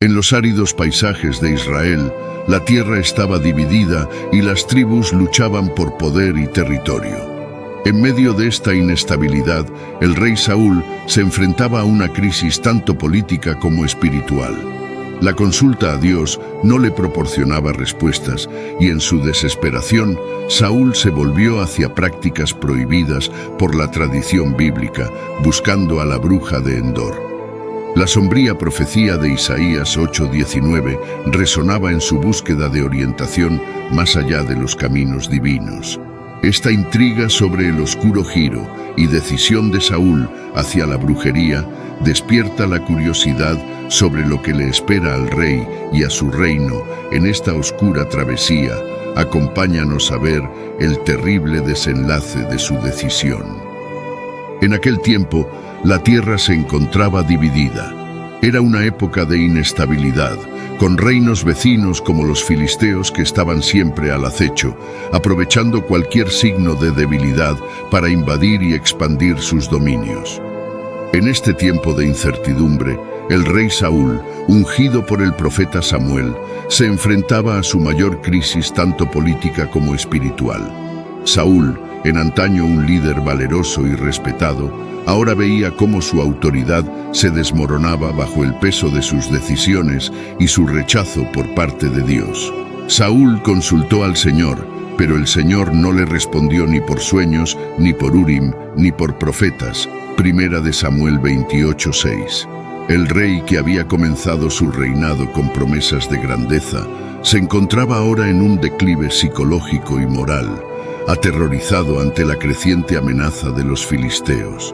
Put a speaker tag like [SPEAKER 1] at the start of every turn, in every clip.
[SPEAKER 1] En los áridos paisajes de Israel, la tierra estaba dividida y las tribus luchaban por poder y territorio. En medio de esta inestabilidad, el rey Saúl se enfrentaba a una crisis tanto política como espiritual. La consulta a Dios no le proporcionaba respuestas y en su desesperación, Saúl se volvió hacia prácticas prohibidas por la tradición bíblica, buscando a la bruja de Endor. La sombría profecía de Isaías 8:19 resonaba en su búsqueda de orientación más allá de los caminos divinos. Esta intriga sobre el oscuro giro y decisión de Saúl hacia la brujería despierta la curiosidad sobre lo que le espera al rey y a su reino en esta oscura travesía. Acompáñanos a ver el terrible desenlace de su decisión. En aquel tiempo, la tierra se encontraba dividida. Era una época de inestabilidad, con reinos vecinos como los filisteos que estaban siempre al acecho, aprovechando cualquier signo de debilidad para invadir y expandir sus dominios. En este tiempo de incertidumbre, el rey Saúl, ungido por el profeta Samuel, se enfrentaba a su mayor crisis tanto política como espiritual. Saúl, en antaño un líder valeroso y respetado, ahora veía cómo su autoridad se desmoronaba bajo el peso de sus decisiones y su rechazo por parte de Dios. Saúl consultó al Señor, pero el Señor no le respondió ni por sueños, ni por Urim, ni por profetas. Primera de Samuel 28:6. El rey que había comenzado su reinado con promesas de grandeza, se encontraba ahora en un declive psicológico y moral, aterrorizado ante la creciente amenaza de los filisteos.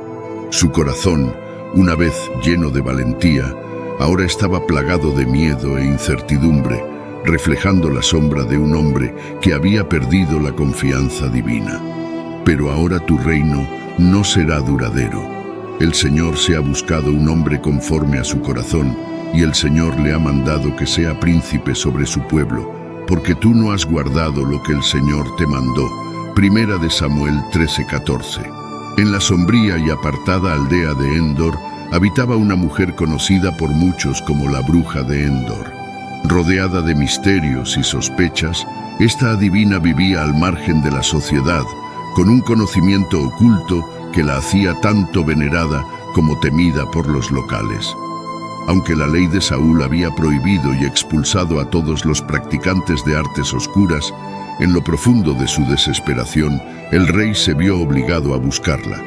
[SPEAKER 1] Su corazón, una vez lleno de valentía, ahora estaba plagado de miedo e incertidumbre, reflejando la sombra de un hombre que había perdido la confianza divina. Pero ahora tu reino no será duradero. El Señor se ha buscado un hombre conforme a su corazón, y el Señor le ha mandado que sea príncipe sobre su pueblo, porque tú no has guardado lo que el Señor te mandó. Primera de Samuel 13:14. En la sombría y apartada aldea de Endor, habitaba una mujer conocida por muchos como la bruja de Endor. Rodeada de misterios y sospechas, esta adivina vivía al margen de la sociedad, con un conocimiento oculto que la hacía tanto venerada como temida por los locales. Aunque la ley de Saúl había prohibido y expulsado a todos los practicantes de artes oscuras, en lo profundo de su desesperación, el rey se vio obligado a buscarla.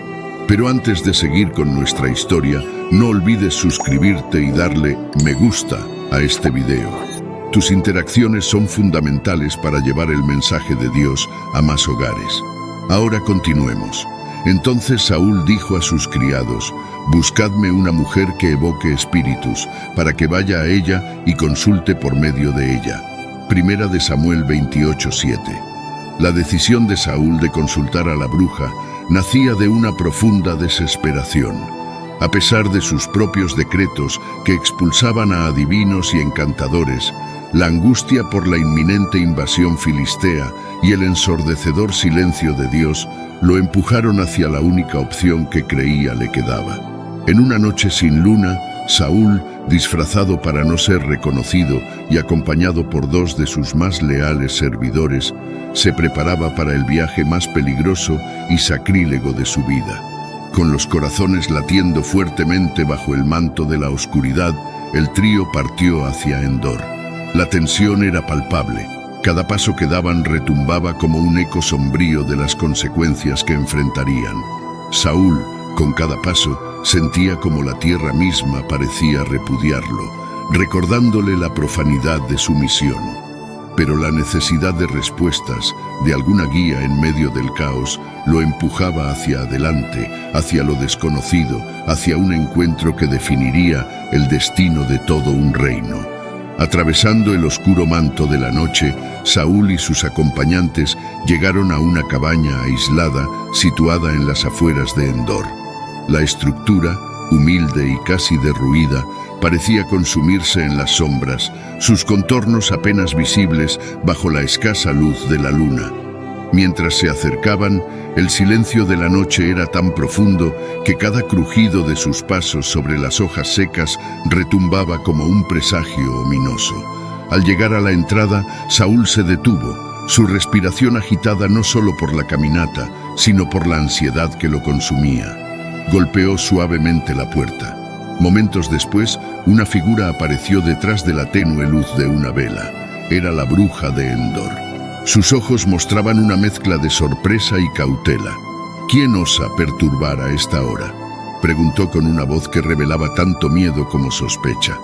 [SPEAKER 1] Pero antes de seguir con nuestra historia, no olvides suscribirte y darle me gusta a este video. Tus interacciones son fundamentales para llevar el mensaje de Dios a más hogares. Ahora continuemos. Entonces Saúl dijo a sus criados: buscadme una mujer que evoque espíritus, para que vaya a ella y consulte por medio de ella. Primera de Samuel 28:7. La decisión de Saúl de consultar a la bruja nacía de una profunda desesperación. A pesar de sus propios decretos que expulsaban a adivinos y encantadores, la angustia por la inminente invasión filistea y el ensordecedor silencio de Dios lo empujaron hacia la única opción que creía le quedaba. En una noche sin luna, Saúl, disfrazado para no ser reconocido y acompañado por dos de sus más leales servidores, se preparaba para el viaje más peligroso y sacrílego de su vida. Con los corazones latiendo fuertemente bajo el manto de la oscuridad, el trío partió hacia Endor. La tensión era palpable. Cada paso que daban retumbaba como un eco sombrío de las consecuencias que enfrentarían. Saúl, con cada paso, sentía como la tierra misma parecía repudiarlo, recordándole la profanidad de su misión. Pero la necesidad de respuestas, de alguna guía en medio del caos, lo empujaba hacia adelante, hacia lo desconocido, hacia un encuentro que definiría el destino de todo un reino. Atravesando el oscuro manto de la noche, Saúl y sus acompañantes llegaron a una cabaña aislada situada en las afueras de Endor. La estructura, humilde y casi derruida, parecía consumirse en las sombras, sus contornos apenas visibles bajo la escasa luz de la luna. Mientras se acercaban, el silencio de la noche era tan profundo que cada crujido de sus pasos sobre las hojas secas retumbaba como un presagio ominoso. Al llegar a la entrada, Saúl se detuvo, su respiración agitada no solo por la caminata, sino por la ansiedad que lo consumía. Golpeó suavemente la puerta. Momentos después, una figura apareció detrás de la tenue luz de una vela. Era la bruja de Endor. Sus ojos mostraban una mezcla de sorpresa y cautela. ¿Quién osa perturbar a esta hora?, preguntó con una voz que revelaba tanto miedo como sospecha.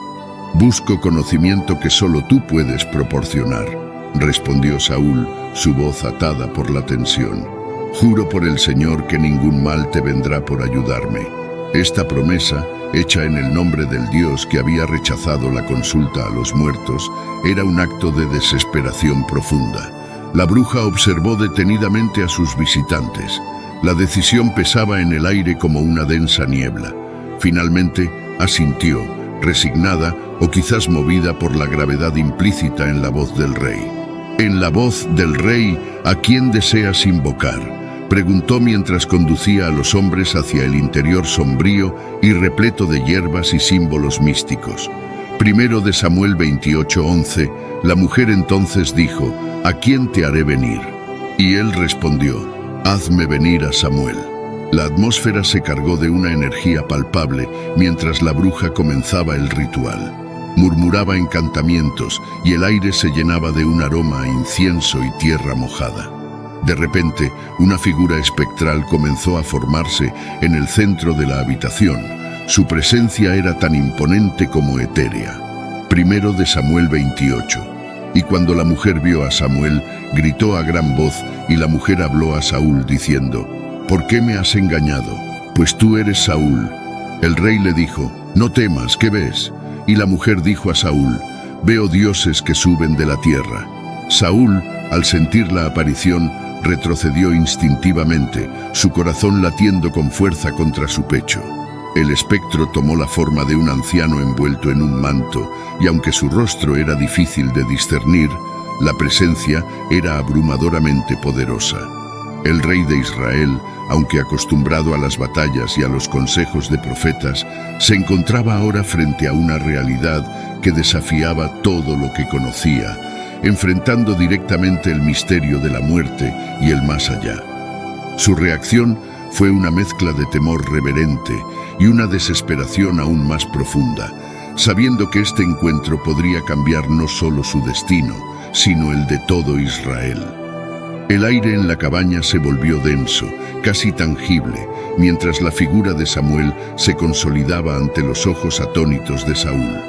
[SPEAKER 1] «Busco conocimiento que solo tú puedes proporcionar», respondió Saúl, su voz atada por la tensión. «Juro por el Señor que ningún mal te vendrá por ayudarme». Esta promesa, hecha en el nombre del Dios que había rechazado la consulta a los muertos, era un acto de desesperación profunda. La bruja observó detenidamente a sus visitantes. La decisión pesaba en el aire como una densa niebla. Finalmente, asintió, resignada o quizás movida por la gravedad implícita en la voz del rey. «En la voz del rey, ¿a quién deseas invocar?», preguntó mientras conducía a los hombres hacia el interior sombrío y repleto de hierbas y símbolos místicos. Primero de Samuel 28:11, la mujer entonces dijo: «¿A quién te haré venir?». Y él respondió: «Hazme venir a Samuel». La atmósfera se cargó de una energía palpable mientras la bruja comenzaba el ritual. Murmuraba encantamientos y el aire se llenaba de un aroma a incienso y tierra mojada. De repente, una figura espectral comenzó a formarse en el centro de la habitación. Su presencia era tan imponente como etérea. Primero de Samuel 28. Y cuando la mujer vio a Samuel, gritó a gran voz, y la mujer habló a Saúl diciendo: «¿Por qué me has engañado? Pues tú eres Saúl». El rey le dijo: «No temas, ¿qué ves?». Y la mujer dijo a Saúl: «Veo dioses que suben de la tierra». Saúl, al sentir la aparición, retrocedió instintivamente, su corazón latiendo con fuerza contra su pecho. El espectro tomó la forma de un anciano envuelto en un manto, y aunque su rostro era difícil de discernir, la presencia era abrumadoramente poderosa. El rey de Israel, aunque acostumbrado a las batallas y a los consejos de profetas, se encontraba ahora frente a una realidad que desafiaba todo lo que conocía, enfrentando directamente el misterio de la muerte y el más allá. Su reacción fue una mezcla de temor reverente y una desesperación aún más profunda, sabiendo que este encuentro podría cambiar no solo su destino, sino el de todo Israel. El aire en la cabaña se volvió denso, casi tangible, mientras la figura de Samuel se consolidaba ante los ojos atónitos de Saúl.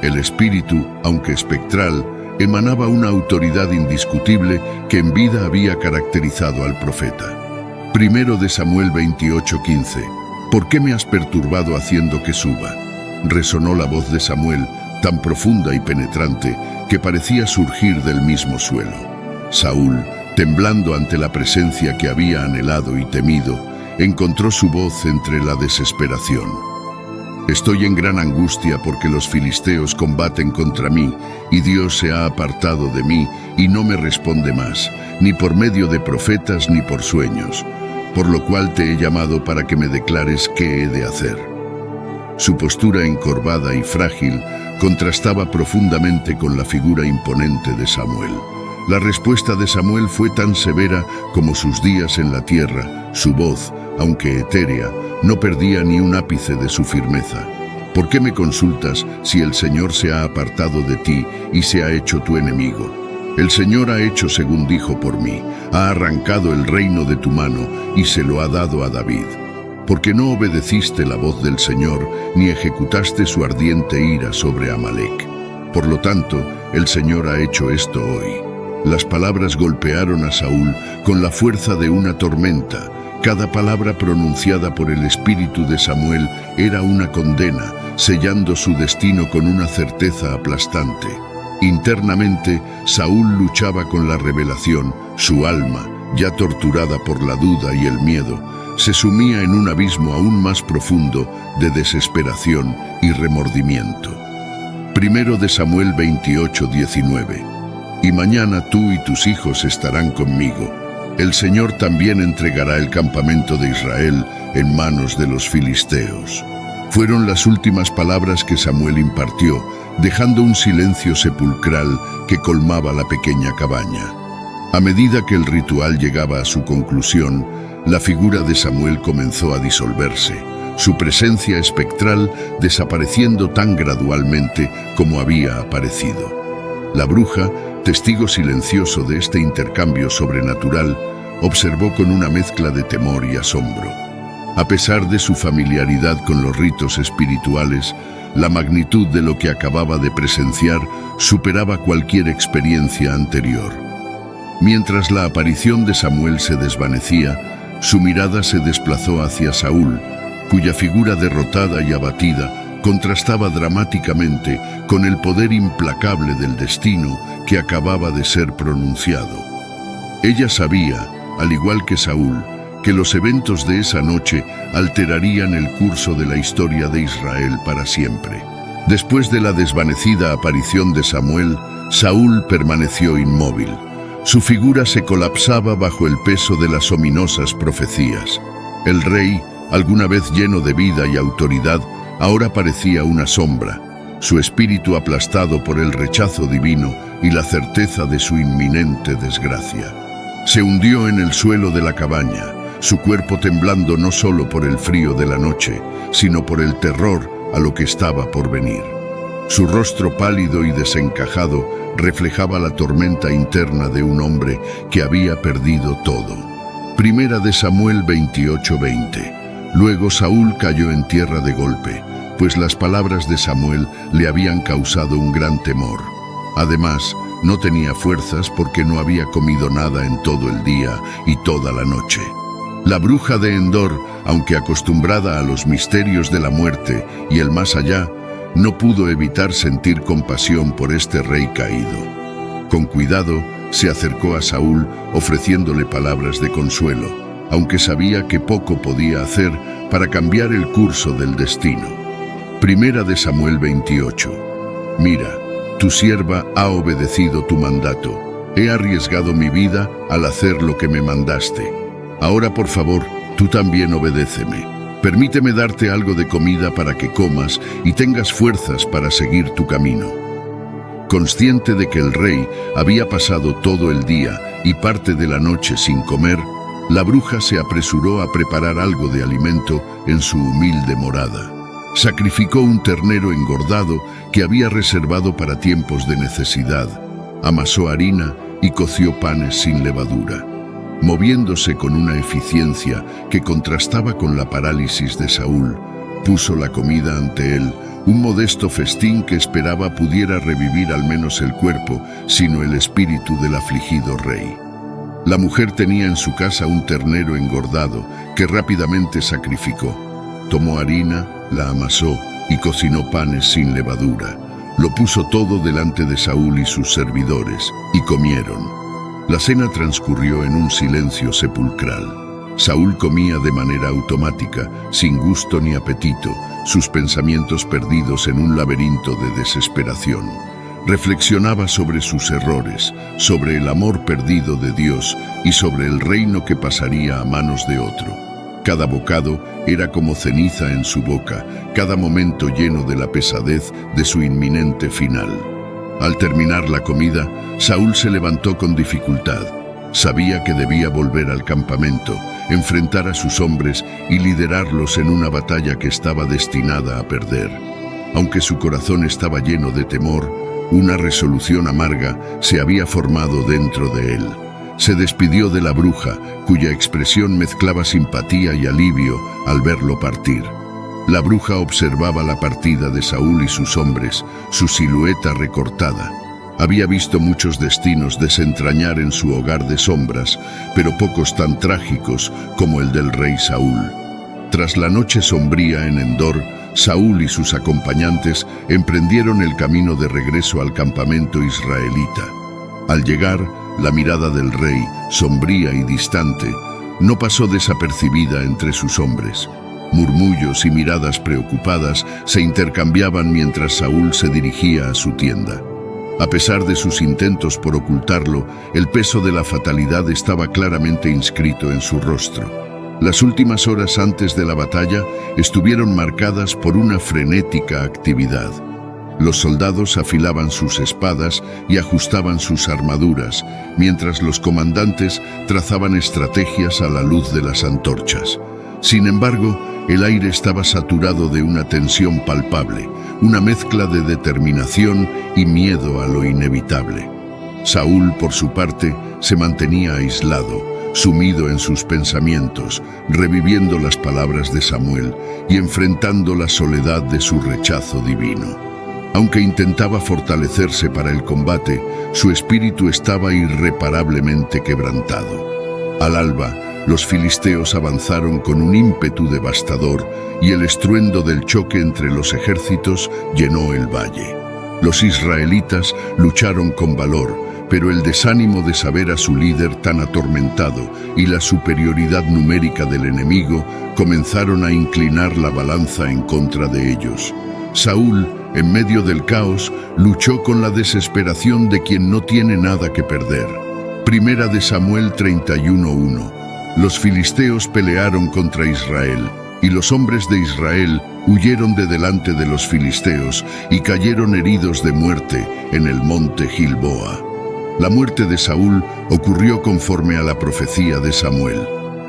[SPEAKER 1] El espíritu, aunque espectral, emanaba una autoridad indiscutible que en vida había caracterizado al profeta. Primero de Samuel 28:15. «¿Por qué me has perturbado haciendo que suba?». Resonó la voz de Samuel, tan profunda y penetrante que parecía surgir del mismo suelo. Saúl, temblando ante la presencia que había anhelado y temido, encontró su voz entre la desesperación. «Estoy en gran angustia porque los filisteos combaten contra mí, y Dios se ha apartado de mí y no me responde más, ni por medio de profetas ni por sueños, por lo cual te he llamado para que me declares qué he de hacer». Su postura encorvada y frágil contrastaba profundamente con la figura imponente de Samuel. La respuesta de Samuel fue tan severa como sus días en la tierra. Su voz, aunque etérea, no perdía ni un ápice de su firmeza. «¿Por qué me consultas si el Señor se ha apartado de ti y se ha hecho tu enemigo? El Señor ha hecho según dijo por mí, ha arrancado el reino de tu mano y se lo ha dado a David. Porque no obedeciste la voz del Señor ni ejecutaste su ardiente ira sobre Amalec. Por lo tanto, el Señor ha hecho esto hoy». Las palabras golpearon a Saúl con la fuerza de una tormenta. Cada palabra pronunciada por el espíritu de Samuel era una condena, sellando su destino con una certeza aplastante. Internamente, Saúl luchaba con la revelación. Su alma, ya torturada por la duda y el miedo, se sumía en un abismo aún más profundo de desesperación y remordimiento. Primero de Samuel 28:19. «Y mañana tú y tus hijos estarán conmigo. El Señor también entregará el campamento de Israel en manos de los filisteos. Fueron las últimas palabras que Samuel impartió, dejando un silencio sepulcral que colmaba la pequeña cabaña. A medida que el ritual llegaba a su conclusión, la figura de Samuel comenzó a disolverse, su presencia espectral desapareciendo tan gradualmente como había aparecido. La bruja, testigo silencioso de este intercambio sobrenatural, observó con una mezcla de temor y asombro. A pesar de su familiaridad con los ritos espirituales, la magnitud de lo que acababa de presenciar superaba cualquier experiencia anterior. Mientras la aparición de Samuel se desvanecía, su mirada se desplazó hacia Saúl, cuya figura derrotada y abatida contrastaba dramáticamente con el poder implacable del destino que acababa de ser pronunciado. Ella sabía, al igual que Saúl, que los eventos de esa noche alterarían el curso de la historia de Israel para siempre. Después de la desvanecida aparición de Samuel, Saúl permaneció inmóvil. Su figura se colapsaba bajo el peso de las ominosas profecías. El rey, alguna vez lleno de vida y autoridad, ahora parecía una sombra, su espíritu aplastado por el rechazo divino y la certeza de su inminente desgracia. Se hundió en el suelo de la cabaña, su cuerpo temblando no solo por el frío de la noche, sino por el terror a lo que estaba por venir. Su rostro pálido y desencajado reflejaba la tormenta interna de un hombre que había perdido todo. Primera de Samuel 28:20. Luego Saúl cayó en tierra de golpe, pues las palabras de Samuel le habían causado un gran temor. Además, no tenía fuerzas porque no había comido nada en todo el día y toda la noche. La bruja de Endor, aunque acostumbrada a los misterios de la muerte y el más allá, no pudo evitar sentir compasión por este rey caído. Con cuidado, se acercó a Saúl ofreciéndole palabras de consuelo, aunque sabía que poco podía hacer para cambiar el curso del destino. Primera de Samuel 28. Mira, tu sierva ha obedecido tu mandato. He arriesgado mi vida al hacer lo que me mandaste. Ahora, por favor, tú también obedéceme. Permíteme darte algo de comida para que comas y tengas fuerzas para seguir tu camino. Consciente de que el rey había pasado todo el día y parte de la noche sin comer, la bruja se apresuró a preparar algo de alimento en su humilde morada. Sacrificó un ternero engordado que había reservado para tiempos de necesidad, amasó harina y coció panes sin levadura. Moviéndose con una eficiencia que contrastaba con la parálisis de Saúl, puso la comida ante él, un modesto festín que esperaba pudiera revivir al menos el cuerpo, sino el espíritu del afligido rey. La mujer tenía en su casa un ternero engordado que rápidamente sacrificó. Tomó harina, la amasó y cocinó panes sin levadura. Lo puso todo delante de Saúl y sus servidores, y comieron. La cena transcurrió en un silencio sepulcral. Saúl comía de manera automática, sin gusto ni apetito, sus pensamientos perdidos en un laberinto de desesperación. Reflexionaba sobre sus errores, sobre el amor perdido de Dios y sobre el reino que pasaría a manos de otro. Cada bocado era como ceniza en su boca, cada momento lleno de la pesadez de su inminente final. Al terminar la comida, Saúl se levantó con dificultad. Sabía que debía volver al campamento, enfrentar a sus hombres y liderarlos en una batalla que estaba destinada a perder. Aunque su corazón estaba lleno de temor, una resolución amarga se había formado dentro de él. Se despidió de la bruja, cuya expresión mezclaba simpatía y alivio al verlo partir. La bruja observaba la partida de Saúl y sus hombres, su silueta recortada. Había visto muchos destinos desentrañar en su hogar de sombras, pero pocos tan trágicos como el del rey Saúl. Tras la noche sombría en Endor, Saúl y sus acompañantes emprendieron el camino de regreso al campamento israelita. Al llegar, la mirada del rey, sombría y distante, no pasó desapercibida entre sus hombres. Murmullos y miradas preocupadas se intercambiaban mientras Saúl se dirigía a su tienda. A pesar de sus intentos por ocultarlo, el peso de la fatalidad estaba claramente inscrito en su rostro. Las últimas horas antes de la batalla estuvieron marcadas por una frenética actividad. Los soldados afilaban sus espadas y ajustaban sus armaduras, mientras los comandantes trazaban estrategias a la luz de las antorchas. Sin embargo, el aire estaba saturado de una tensión palpable, una mezcla de determinación y miedo a lo inevitable. Saúl, por su parte, se mantenía aislado, sumido en sus pensamientos, reviviendo las palabras de Samuel y enfrentando la soledad de su rechazo divino. Aunque intentaba fortalecerse para el combate, su espíritu estaba irreparablemente quebrantado. Al alba, los filisteos avanzaron con un ímpetu devastador y el estruendo del choque entre los ejércitos llenó el valle. Los israelitas lucharon con valor, pero el desánimo de saber a su líder tan atormentado y la superioridad numérica del enemigo comenzaron a inclinar la balanza en contra de ellos. Saúl, en medio del caos, luchó con la desesperación de quien no tiene nada que perder. Primera de Samuel 31:1. Los filisteos pelearon contra Israel, y los hombres de Israel huyeron de delante de los filisteos y cayeron heridos de muerte en el monte Gilboa. La muerte de Saúl ocurrió conforme a la profecía de Samuel.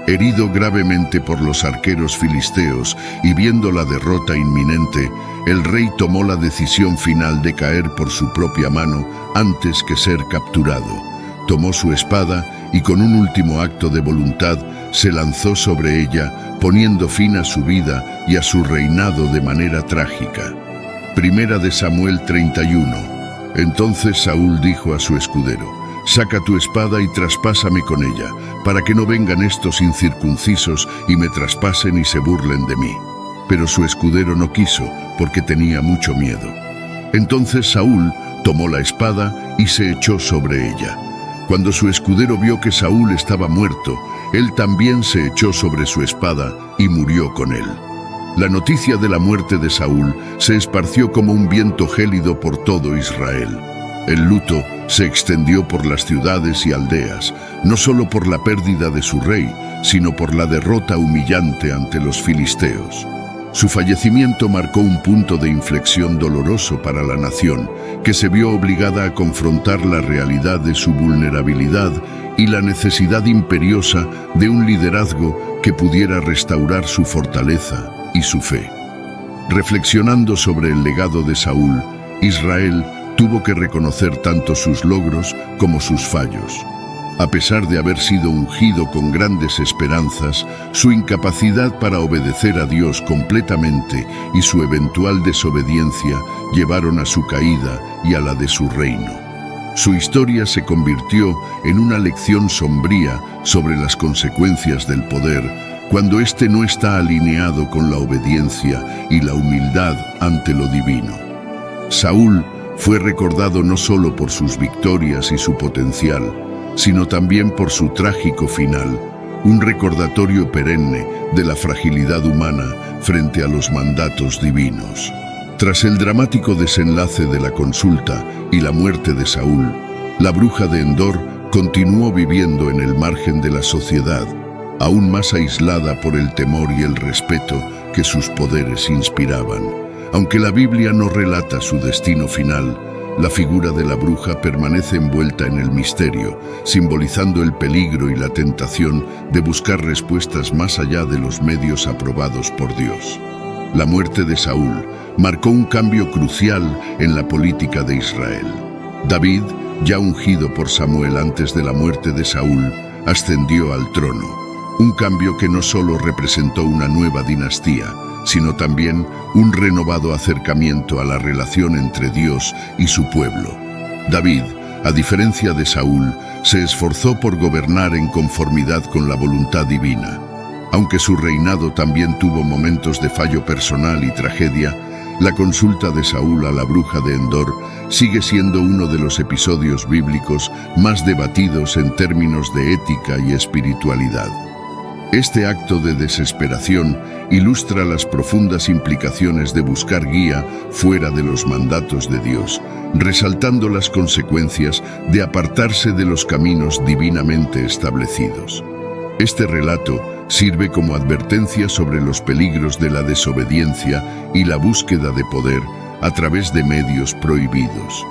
[SPEAKER 1] Herido gravemente por los arqueros filisteos y viendo la derrota inminente, el rey tomó la decisión final de caer por su propia mano antes que ser capturado. Tomó su espada y con un último acto de voluntad se lanzó sobre ella, poniendo fin a su vida y a su reinado de manera trágica. Primera de Samuel 31. Entonces Saúl dijo a su escudero: «Saca tu espada y traspásame con ella, para que no vengan estos incircuncisos y me traspasen y se burlen de mí». Pero su escudero no quiso, porque tenía mucho miedo. Entonces Saúl tomó la espada y se echó sobre ella. Cuando su escudero vio que Saúl estaba muerto, él también se echó sobre su espada y murió con él. La noticia de la muerte de Saúl se esparció como un viento gélido por todo Israel. El luto se extendió por las ciudades y aldeas, no solo por la pérdida de su rey, sino por la derrota humillante ante los filisteos. Su fallecimiento marcó un punto de inflexión doloroso para la nación, que se vio obligada a confrontar la realidad de su vulnerabilidad y la necesidad imperiosa de un liderazgo que pudiera restaurar su fortaleza y su fe. Reflexionando sobre el legado de Saúl, Israel tuvo que reconocer tanto sus logros como sus fallos. A pesar de haber sido ungido con grandes esperanzas, su incapacidad para obedecer a Dios completamente y su eventual desobediencia llevaron a su caída y a la de su reino. Su historia se convirtió en una lección sombría sobre las consecuencias del poder, cuando éste no está alineado con la obediencia y la humildad ante lo divino. Saúl fue recordado no solo por sus victorias y su potencial, sino también por su trágico final, un recordatorio perenne de la fragilidad humana frente a los mandatos divinos. Tras el dramático desenlace de la consulta y la muerte de Saúl, la bruja de Endor continuó viviendo en el margen de la sociedad, aún más aislada por el temor y el respeto que sus poderes inspiraban. Aunque la Biblia no relata su destino final, la figura de la bruja permanece envuelta en el misterio, simbolizando el peligro y la tentación de buscar respuestas más allá de los medios aprobados por Dios. La muerte de Saúl marcó un cambio crucial en la política de Israel. David, ya ungido por Samuel antes de la muerte de Saúl, ascendió al trono, un cambio que no solo representó una nueva dinastía, sino también un renovado acercamiento a la relación entre Dios y su pueblo. David, a diferencia de Saúl, se esforzó por gobernar en conformidad con la voluntad divina. Aunque su reinado también tuvo momentos de fallo personal y tragedia, la consulta de Saúl a la bruja de Endor sigue siendo uno de los episodios bíblicos más debatidos en términos de ética y espiritualidad. Este acto de desesperación ilustra las profundas implicaciones de buscar guía fuera de los mandatos de Dios, resaltando las consecuencias de apartarse de los caminos divinamente establecidos. Este relato sirve como advertencia sobre los peligros de la desobediencia y la búsqueda de poder a través de medios prohibidos.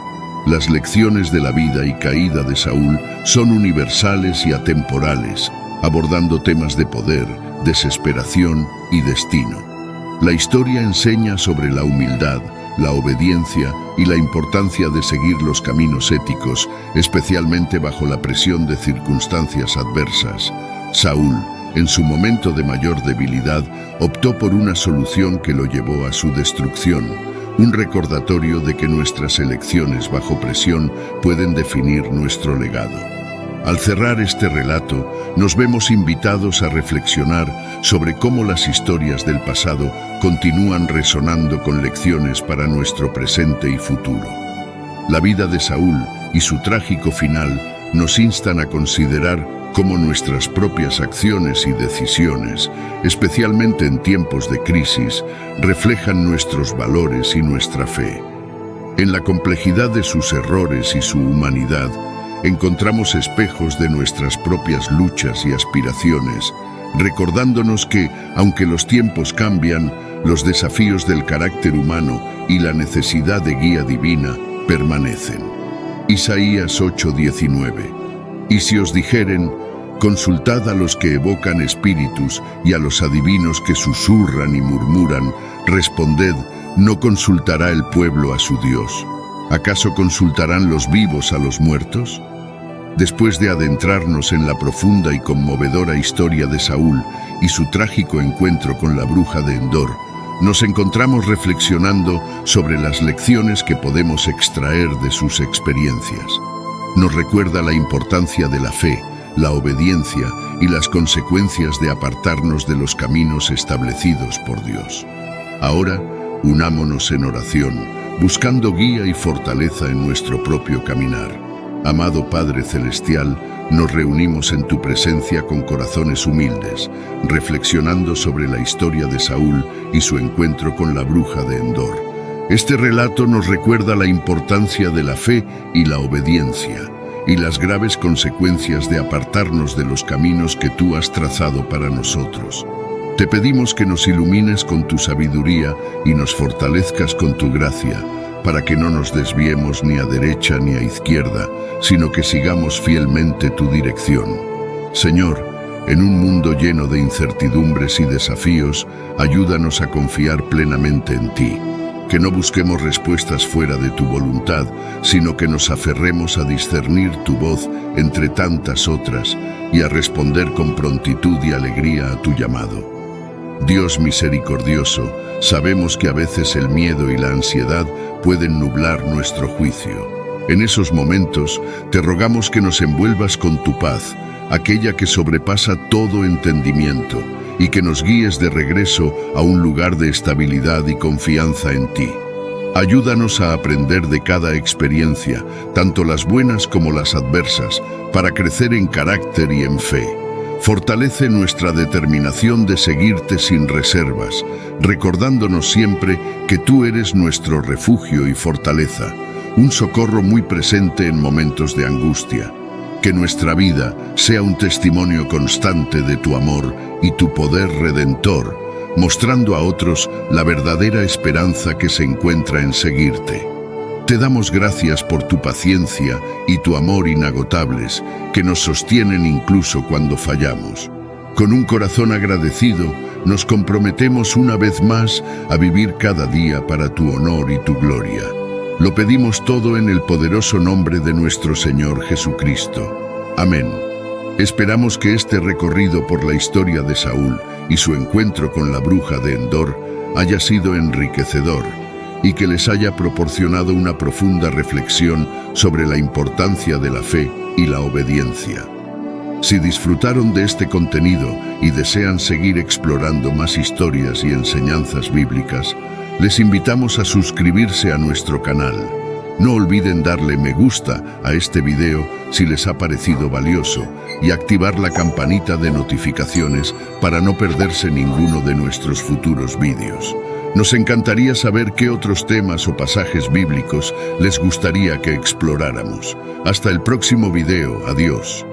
[SPEAKER 1] Las lecciones de la vida y caída de Saúl son universales y atemporales, abordando temas de poder, desesperación y destino. La historia enseña sobre la humildad, la obediencia y la importancia de seguir los caminos éticos, especialmente bajo la presión de circunstancias adversas. Saúl, en su momento de mayor debilidad, optó por una solución que lo llevó a su destrucción, un recordatorio de que nuestras elecciones bajo presión pueden definir nuestro legado. Al cerrar este relato, nos vemos invitados a reflexionar sobre cómo las historias del pasado continúan resonando con lecciones para nuestro presente y futuro. La vida de Saúl y su trágico final nos instan a considerar cómo nuestras propias acciones y decisiones, especialmente en tiempos de crisis, reflejan nuestros valores y nuestra fe. En la complejidad de sus errores y su humanidad, encontramos espejos de nuestras propias luchas y aspiraciones, recordándonos que, aunque los tiempos cambian, los desafíos del carácter humano y la necesidad de guía divina permanecen. Isaías 8:19. Y si os dijeren, consultad a los que evocan espíritus y a los adivinos que susurran y murmuran, responded, ¿no consultará el pueblo a su Dios? ¿Acaso consultarán los vivos a los muertos? Después de adentrarnos en la profunda y conmovedora historia de Saúl y su trágico encuentro con la bruja de Endor, nos encontramos reflexionando sobre las lecciones que podemos extraer de sus experiencias. Nos recuerda la importancia de la fe, la obediencia y las consecuencias de apartarnos de los caminos establecidos por Dios. Ahora, unámonos en oración, buscando guía y fortaleza en nuestro propio caminar. Amado Padre Celestial, nos reunimos en tu presencia con corazones humildes, reflexionando sobre la historia de Saúl y su encuentro con la bruja de Endor. Este relato nos recuerda la importancia de la fe y la obediencia, y las graves consecuencias de apartarnos de los caminos que tú has trazado para nosotros. Te pedimos que nos ilumines con tu sabiduría y nos fortalezcas con tu gracia, para que no nos desviemos ni a derecha ni a izquierda, sino que sigamos fielmente tu dirección. Señor, en un mundo lleno de incertidumbres y desafíos, ayúdanos a confiar plenamente en ti. Que no busquemos respuestas fuera de tu voluntad, sino que nos aferremos a discernir tu voz entre tantas otras y a responder con prontitud y alegría a tu llamado. Dios misericordioso, sabemos que a veces el miedo y la ansiedad pueden nublar nuestro juicio. En esos momentos, te rogamos que nos envuelvas con tu paz, aquella que sobrepasa todo entendimiento, y que nos guíes de regreso a un lugar de estabilidad y confianza en ti. Ayúdanos a aprender de cada experiencia, tanto las buenas como las adversas, para crecer en carácter y en fe. Fortalece nuestra determinación de seguirte sin reservas, recordándonos siempre que tú eres nuestro refugio y fortaleza, un socorro muy presente en momentos de angustia. Que nuestra vida sea un testimonio constante de tu amor y tu poder redentor, mostrando a otros la verdadera esperanza que se encuentra en seguirte. Te damos gracias por tu paciencia y tu amor inagotables, que nos sostienen incluso cuando fallamos. Con un corazón agradecido, nos comprometemos una vez más a vivir cada día para tu honor y tu gloria. Lo pedimos todo en el poderoso nombre de nuestro Señor Jesucristo. Amén. Esperamos que este recorrido por la historia de Saúl y su encuentro con la bruja de Endor haya sido enriquecedor y que les haya proporcionado una profunda reflexión sobre la importancia de la fe y la obediencia. Si disfrutaron de este contenido y desean seguir explorando más historias y enseñanzas bíblicas, les invitamos a suscribirse a nuestro canal. No olviden darle me gusta a este video si les ha parecido valioso y activar la campanita de notificaciones para no perderse ninguno de nuestros futuros vídeos. Nos encantaría saber qué otros temas o pasajes bíblicos les gustaría que exploráramos. Hasta el próximo video. Adiós.